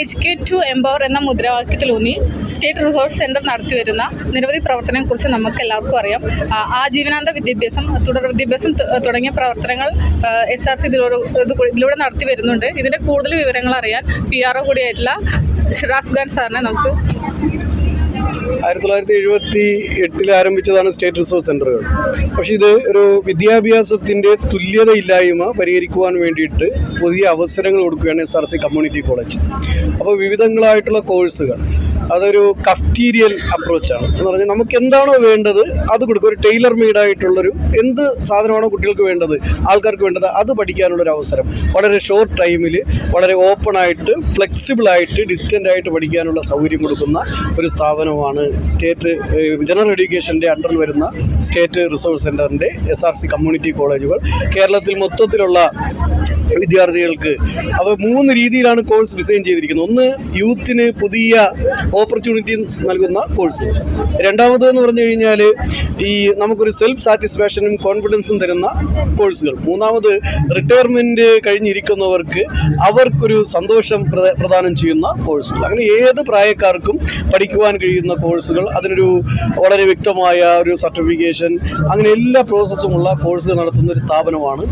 Educate to empower എന്ന മുദ്രാവാക്യത്തിലൂന്നി state resource centre നടത്തിവരുന്ന നിരവധി പ്രവർത്തനങ്ങളെക്കുറിച്ച് നമുക്ക് എല്ലാവർക്കും അറിയാം. ആജീവനാന്ത വിദ്യാഭ്യാസം, തുടർ വിദ്യാഭ്യാസം തുടങ്ങിയ പ്രവർത്തനങ്ങൾ SRC ഇതിലൂടെ നടത്തി വരുന്നുണ്ട്. ഇതിൻ്റെ കൂടുതൽ വിവരങ്ങൾ അറിയാൻ PRO കൂടിയായിട്ടുള്ള ഷിറാസ് ഖാൻ സാറിനെ നമുക്ക് 1978 ആരംഭിച്ചതാണ് സ്റ്റേറ്റ് റിസോഴ്സ് സെൻ്ററുകൾ. പക്ഷേ ഇത് ഒരു വിദ്യാഭ്യാസത്തിൻ്റെ തുല്യതയില്ലായ്മ പരിഹരിക്കുവാൻ വേണ്ടിയിട്ട് പുതിയ അവസരങ്ങൾ കൊടുക്കുകയാണ് SRC കമ്മ്യൂണിറ്റി കോളേജ്. അപ്പോൾ വിവിധങ്ങളായിട്ടുള്ള കോഴ്സുകൾ, അതൊരു കഫ്റ്റീരിയൽ അപ്രോച്ചാണ് എന്ന് പറഞ്ഞാൽ നമുക്ക് എന്താണോ വേണ്ടത് അത് കൊടുക്കുക. ഒരു ടൈലർ മെയ്ഡായിട്ടുള്ളൊരു എന്ത് സാധനമാണോ കുട്ടികൾക്ക് വേണ്ടത്, ആൾക്കാർക്ക് വേണ്ടത്, അത് പഠിക്കാനുള്ളൊരു അവസരം വളരെ ഷോർട്ട് ടൈമിൽ വളരെ ഓപ്പണായിട്ട് ഫ്ലെക്സിബിളായിട്ട് ഡിസ്റ്റൻ്റായിട്ട് പഠിക്കാനുള്ള സൗകര്യം കൊടുക്കുന്ന ഒരു സ്ഥാപനമാണ് സ്റ്റേറ്റ് ജനറൽ എഡ്യൂക്കേഷൻ്റെ അണ്ടറിൽ വരുന്ന സ്റ്റേറ്റ് റിസോഴ്സ് സെൻ്ററിൻ്റെ SRC കമ്മ്യൂണിറ്റി കോളേജുകൾ. കേരളത്തിൽ മൊത്തത്തിലുള്ള വിദ്യാർത്ഥികൾക്ക് അപ്പോൾ 3 രീതിയിലാണ് കോഴ്സ് ഡിസൈൻ ചെയ്തിരിക്കുന്നത്. ഒന്ന്, യൂത്തിന് പുതിയ ഓപ്പർച്യൂണിറ്റീസ് നൽകുന്ന കോഴ്സ്. രണ്ടാമതെന്ന് പറഞ്ഞു കഴിഞ്ഞാൽ നമുക്കൊരു സെൽഫ് സാറ്റിസ്ഫാക്ഷനും കോൺഫിഡൻസും തരുന്ന കോഴ്സുകൾ. മൂന്നാമത്, റിട്ടയർമെൻറ്റ് കഴിഞ്ഞിരിക്കുന്നവർക്ക് അവർക്കൊരു സന്തോഷം പ്രദാനം ചെയ്യുന്ന കോഴ്സുകൾ. അങ്ങനെ ഏത് പ്രായക്കാർക്കും പഠിക്കുവാൻ കഴിയുന്ന കോഴ്സുകൾ, അതിനൊരു വളരെ വ്യക്തമായ ഒരു സർട്ടിഫിക്കേഷൻ, അങ്ങനെ എല്ലാ പ്രോസസ്സുമുള്ള കോഴ്സ് നടത്തുന്ന ഒരു സ്ഥാപനമാണ്.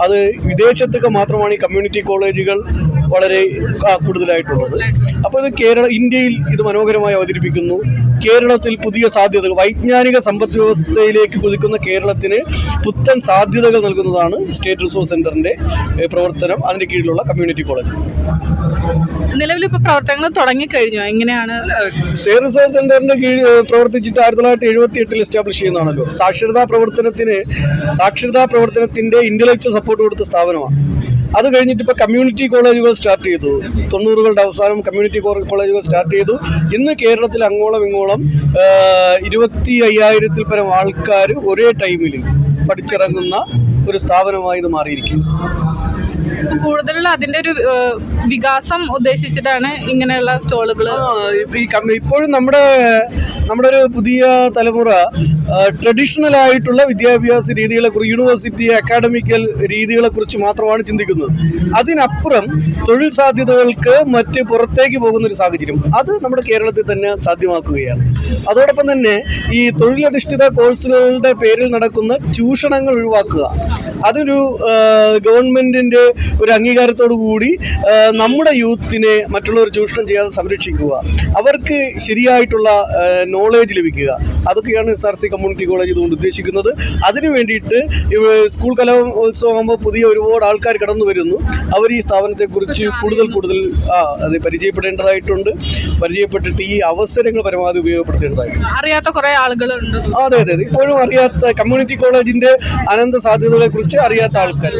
അത് വിദേശത്തൊക്കെ മാത്രമാണ് ഈ കമ്മ്യൂണിറ്റി കോളേജുകൾ വളരെ കൂടുതലായിട്ടുള്ളത്. അപ്പോൾ ഇത് ഇന്ത്യയിൽ ഇത് മനോഹരമായി അവതരിപ്പിക്കുന്നു. കേരളത്തിൽ പുതിയ സാധ്യതകൾ, വൈജ്ഞാനിക സമ്പദ് വ്യവസ്ഥയിലേക്ക് കുതിക്കുന്ന കേരളത്തിന് പുത്തൻ സാധ്യതകൾ നൽകുന്നതാണ് സ്റ്റേറ്റ് റിസോഴ്സ് സെൻ്ററിൻ്റെ പ്രവർത്തനം, അതിൻ്റെ കീഴിലുള്ള കമ്മ്യൂണിറ്റി കോളേജ്. നിലവിൽ ഇപ്പോൾ പ്രവർത്തനങ്ങൾ തുടങ്ങിക്കഴിഞ്ഞു. എങ്ങനെയാണ്? സ്റ്റേറ്റ് റിസോഴ്സ് സെൻ്ററിൻ്റെ കീഴിൽ പ്രവർത്തിച്ചിട്ട് 1978 എസ്റ്റാബ്ലിഷ് ചെയ്യുന്നതാണല്ലോ. സാക്ഷരതാ പ്രവർത്തനത്തിൻ്റെ ഇൻ്റലക്ച്വൽ സപ്പോർട്ട് കൊടുത്ത സ്ഥാപനമാണ്. അത് കഴിഞ്ഞിട്ട് ഇപ്പോൾ കമ്മ്യൂണിറ്റി കോളേജുകൾ സ്റ്റാർട്ട് ചെയ്തു. 90കളുടെ അവസാനം കമ്മ്യൂണിറ്റി കോളേജുകൾ സ്റ്റാർട്ട് ചെയ്തു. ഇന്ന് കേരളത്തിൽ അങ്ങോളം ഇങ്ങോളം 25,000-ൽ പരം ആൾക്കാർ ഒരേ ടൈമിൽ പഠിച്ചിറങ്ങുന്ന ഒരു സ്ഥാപനമായി ഇത് മാറിയിരിക്കും. കൂടുതലുള്ള അതിൻ്റെ ഒരു വികാസം ഉദ്ദേശിച്ചിട്ടാണ് ഇങ്ങനെയുള്ള സ്റ്റോളുകൾ. ഇപ്പോഴും നമ്മുടെ ഒരു പുതിയ തലമുറ ട്രഡീഷണൽ ആയിട്ടുള്ള വിദ്യാഭ്യാസ രീതികളെക്കുറിച്ച്, യൂണിവേഴ്സിറ്റി അക്കാഡമിക്കൽ രീതികളെക്കുറിച്ച് മാത്രമാണ് ചിന്തിക്കുന്നത്. അതിനപ്പുറം തൊഴിൽ സാധ്യതകൾക്ക് മറ്റ് പുറത്തേക്ക് പോകുന്നൊരു സാഹചര്യം അത് നമ്മുടെ കേരളത്തിൽ തന്നെ സാധ്യമാക്കുകയാണ്. അതോടൊപ്പം തന്നെ ഈ തൊഴിലധിഷ്ഠിത കോഴ്സുകളുടെ പേരിൽ നടക്കുന്ന ചൂഷണങ്ങൾ ഒഴിവാക്കുക, അതൊരു ഗവൺമെൻറ്റിൻ്റെ ഒരു അംഗീകാരത്തോടു കൂടി നമ്മുടെ യൂത്തിനെ മറ്റുള്ളവർ ചൂഷണം ചെയ്യാതെ സംരക്ഷിക്കുക, അവർക്ക് ശരിയായിട്ടുള്ള നോളേജ് ലഭിക്കുക, അതൊക്കെയാണ് SRC കമ്മ്യൂണിറ്റി കോളേജ് ഇതുകൊണ്ട് ഉദ്ദേശിക്കുന്നത്. അതിനു വേണ്ടിയിട്ട് സ്കൂൾ കലോത്സവം ആകുമ്പോൾ പുതിയ ഒരുപാട് ആൾക്കാർ കടന്നു വരുന്നു. അവർ ഈ സ്ഥാപനത്തെക്കുറിച്ച് കൂടുതൽ അത് പരിചയപ്പെടേണ്ടതായിട്ടുണ്ട്. പരിചയപ്പെട്ടിട്ട് ഈ അവസരങ്ങൾ പരമാവധി ഉപയോഗപ്പെടുത്തേണ്ടതായിട്ടുണ്ട്. അറിയാത്ത കുറേ ആളുകളുണ്ട്. അതെ, ഇപ്പോഴും അറിയാത്ത, കമ്മ്യൂണിറ്റി കോളേജിൻ്റെ അനന്ത സാധ്യതകളെക്കുറിച്ച് അറിയാത്ത ആൾക്കാർ.